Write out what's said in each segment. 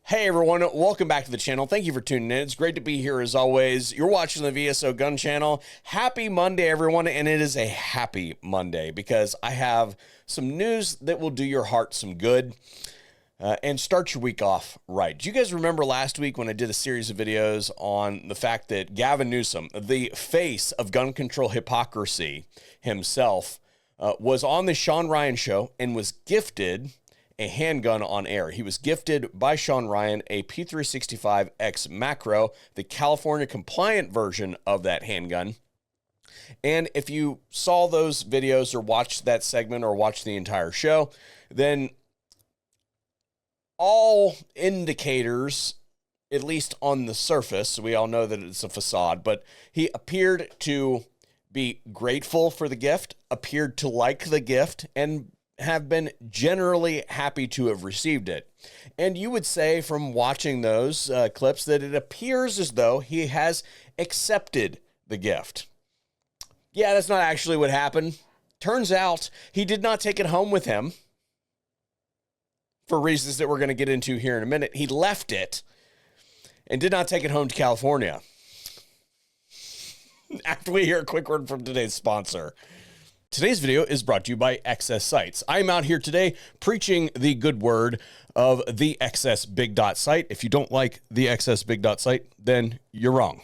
Hey everyone, welcome back to the channel. Thank you for tuning in. It's great to be here as always. You're watching the VSO Gun Channel. Happy Monday, everyone, and it is a happy Monday because I have some news that will do your heart some good and start your week off right. Do you guys remember last week when I did a series of videos on the fact that Gavin Newsom, the face of gun control hypocrisy himself, was on the Shawn Ryan show and was gifted a handgun on air. He was gifted by Shawn Ryan a P365X Macro, the California compliant version of that handgun. And if you saw those videos or watched that segment or watched the entire show, then all indicators, at least on the surface, we all know that it's a facade, but he appeared to be grateful for the gift, appeared to like the gift, and have been generally happy to have received it. And you would say from watching those clips that it appears as though he has accepted the gift. Yeah, that's not actually what happened. Turns out he did not take it home with him for reasons that we're going to get into here in a minute. He left it and did not take it home to California. After we hear a quick word from today's sponsor. Today's video is brought to you by XS Sites. I'm out here today preaching the good word of the XS Big Dot site. If you don't like the XS Big Dot site, then you're wrong.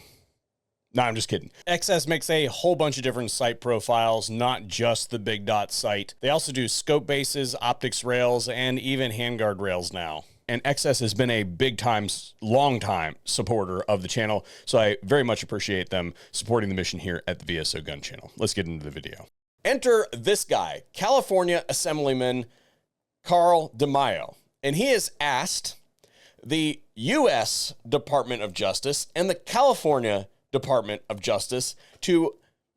No, I'm just kidding. XS makes a whole bunch of different site profiles, not just the Big Dot site. They also do scope bases, optics rails, and even handguard rails now. And XS has been a big time, long time supporter of the channel, so I very much appreciate them supporting the mission here at the VSO Gun Channel. Let's get into the video. Enter this guy, California Assemblyman Carl DeMaio, and he has asked the U.S. Department of Justice and the California Department of Justice to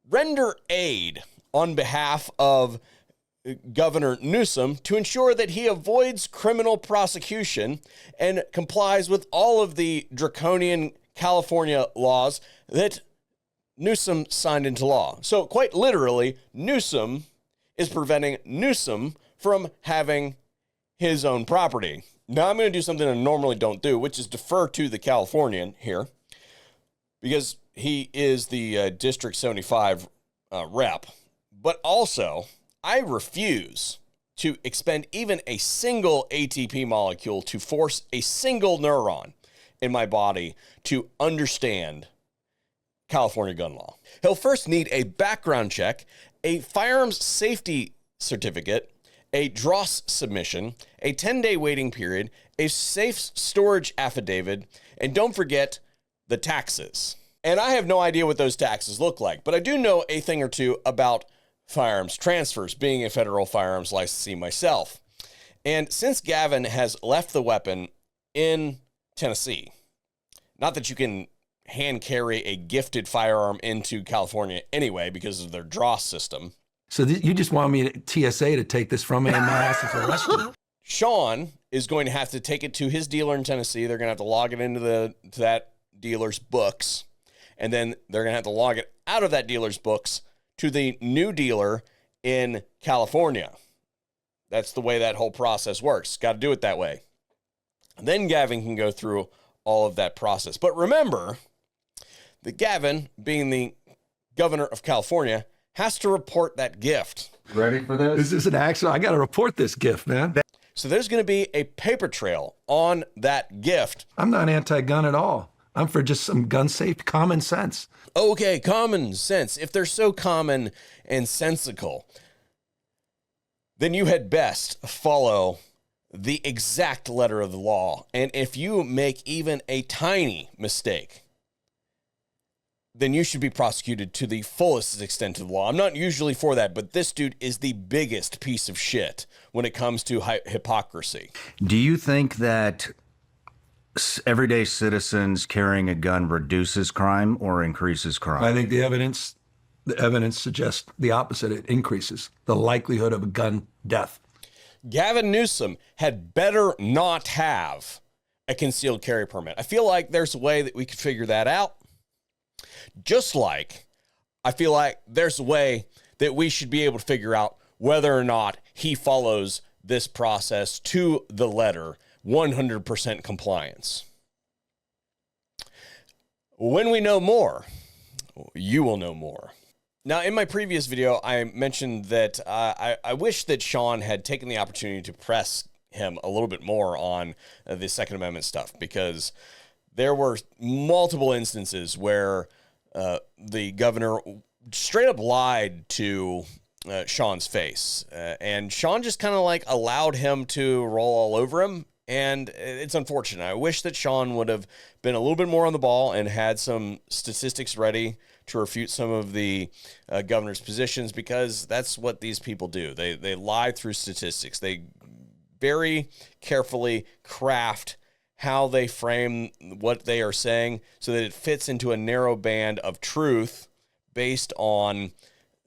render aid on behalf of Governor Newsom to ensure that he avoids criminal prosecution and complies with all of the draconian California laws that Newsom signed into law. So quite literally, Newsom is preventing Newsom from having his own property. Now I'm going to do something I normally don't do, which is defer to the Californian here because he is the District 75 rep. But also, I refuse to expend even a single ATP molecule to force a single neuron in my body to understand California gun law. He'll first need a background check, a firearms safety certificate, a dross submission, a 10-day waiting period, a safe storage affidavit, and don't forget the taxes. And I have no idea what those taxes look like, but I do know a thing or two about firearms transfers, being a federal firearms licensee myself. And since Gavin has left the weapon in Tennessee, not that you can hand carry a gifted firearm into California anyway because of their dross system. So you just want me to TSA to take this from me and my ass is arrested? Shawn is going to have to take it to his dealer in Tennessee. They're going to have to log it into to that dealer's books, and then they're going to have to log it out of that dealer's books to the new dealer in California. That's the way that whole process works. Got to do it that way. And then Gavin can go through all of that process. But remember that Gavin, being the governor of California, has to report that gift. Ready for this? This is an action. I got to report this gift, man. So there's going to be a paper trail on that gift. I'm not anti-gun at all. I'm for just some gun safe common sense. Okay, common sense. If they're so common and sensical, then you had best follow the exact letter of the law. And if you make even a tiny mistake, then you should be prosecuted to the fullest extent of the law. I'm not usually for that, but this dude is the biggest piece of shit when it comes to hypocrisy. Do you think that everyday citizens carrying a gun reduces crime or increases crime? I think the evidence suggests the opposite. It increases the likelihood of a gun death. Gavin Newsom had better not have a concealed carry permit. I feel like there's a way that we could figure that out. Just like I feel like there's a way that we should be able to figure out whether or not he follows this process to the letter 100% compliance. When we know more, you will know more. Now, in my previous video, I mentioned that I wish that Shawn had taken the opportunity to press him a little bit more on the Second Amendment stuff, because there were multiple instances where the governor straight up lied to Shawn's face, and Shawn just kind of like allowed him to roll all over him. And it's unfortunate. I wish that Shawn would have been a little bit more on the ball and had some statistics ready to refute some of the governor's positions, because that's what these people do. They lie through statistics. They very carefully craft how they frame what they are saying so that it fits into a narrow band of truth based on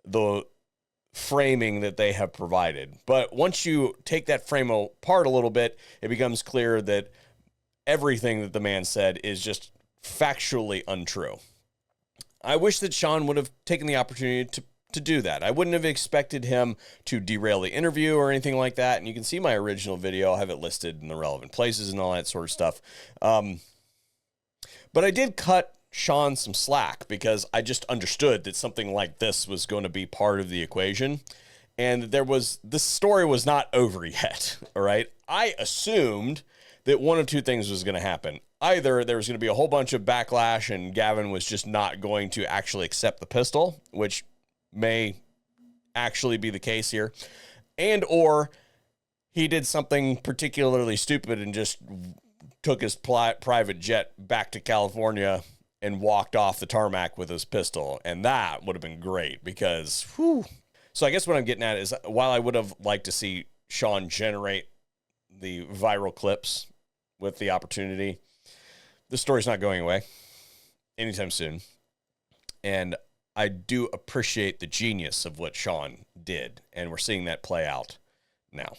the framing that they have provided. But once you take that frame apart a little bit, it becomes clear that everything that the man said is just factually untrue. I wish that Shawn would have taken the opportunity to do that. I wouldn't have expected him to derail the interview or anything like that. And you can see my original video. I'll have it listed in the relevant places and all that sort of stuff. But I did cut Shawn some slack because I just understood that something like this was going to be part of the equation, and this story was not over yet. All right. I assumed that one of two things was going to happen. Either there was going to be a whole bunch of backlash and Gavin was just not going to actually accept the pistol, which may actually be the case here, and or he did something particularly stupid and just took his private jet back to California and walked off the tarmac with his pistol. And that would have been great because, whew. So I guess what I'm getting at is, while I would have liked to see Shawn generate the viral clips with the opportunity, the story's not going away anytime soon. And I do appreciate the genius of what Shawn did, and we're seeing that play out now.